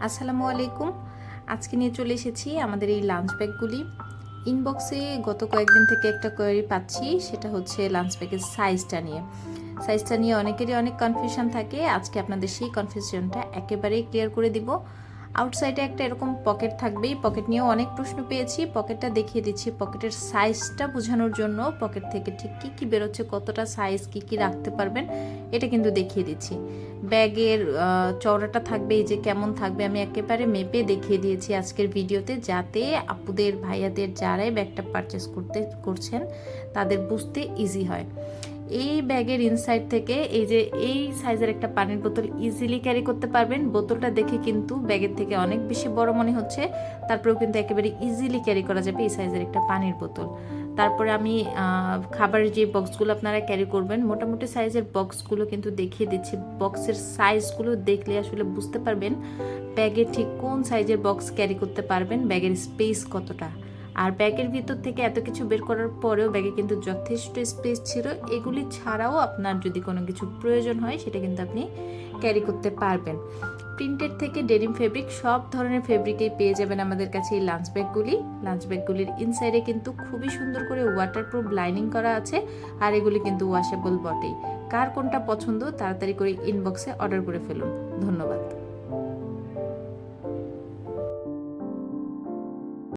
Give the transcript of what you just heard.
আসসালামু আলাইকুম। আজকে নিয়ে চলে এসেছি আমাদের এই লাঞ্চ ব্যাগগুলি। ইনবক্সে গত কয়েকদিন থেকে একটা কোয়েরি পাচ্ছি, সেটা হচ্ছে লাঞ্চ ব্যাগের সাইজটা নিয়ে অনেকেরই অনেক কনফিউশন থাকে। আজকে আপনাদের সেই কনফিউশনটা একেবারেই ক্লিয়ার করে দিব। আউটসাইডে একটা এরকম পকেট থাকবেই, পকেট নিয়েও অনেক প্রশ্ন পেয়েছি। পকেটটা দেখিয়ে দিচ্ছি পকেটের সাইজটা বোঝানোর জন্য। পকেট থেকে ঠিক কী কী বেরোচ্ছে, কতটা সাইজ, কী কী রাখতে পারবেন, এটা কিন্তু দেখিয়ে দিচ্ছি। ব্যাগের চওড়াটা থাকবে, এই যে কেমন থাকবে, আমি একেবারে মেপে দেখিয়ে দিয়েছি আজকের ভিডিওতে, যাতে আপুদের ভাইয়াদের যারাই ব্যাগটা পারচেস করছেন তাদের বুঝতে ইজি হয়। এই ব্যাগের ইনসাইড থেকে এই যে এই সাইজের একটা পানির বোতল ইজিলি ক্যারি করতে পারবেন। বোতলটা দেখে কিন্তু ব্যাগের থেকে অনেক বেশি বড় মনে হচ্ছে, তারপরেও কিন্তু একেবারে ইজিলি ক্যারি করা যাবে এই সাইজের একটা পানির বোতল। তারপরে আমি খাবারের যে বক্সগুলো আপনারা ক্যারি করবেন, মোটামুটি সাইজের বক্সগুলো কিন্তু দেখিয়ে দিচ্ছি। বক্সের সাইজগুলো দেখলে আসলে বুঝতে পারবেন ব্যাগে ঠিক কোন সাইজের বক্স ক্যারি করতে পারবেন, ব্যাগের স্পেস কতটা। আর ব্যাগের ভিতর থেকে এত কিছু বের করার পরেও ব্যাগে কিন্তু যথেষ্ট স্পেস ছিল। এগুলি ছাড়াও আপনার যদি কোনো কিছু প্রয়োজন হয় সেটা কিন্তু আপনি ক্যারি করতে পারবেন। প্রিন্টেড থেকে ডেনিম ফেব্রিক, সব ধরনের ফেব্রিকেই পেয়ে যাবেন আমাদের কাছে এই লাঞ্চ ব্যাগগুলির ইনসাইডে কিন্তু খুবই সুন্দর করে ওয়াটারপ্রুফ লাইনিং করা আছে, আর এগুলি কিন্তু ওয়াশেবল বটেই। কার কোনটা পছন্দ তাড়াতাড়ি করে ইনবক্সে অর্ডার করে ফেলুন। ধন্যবাদ।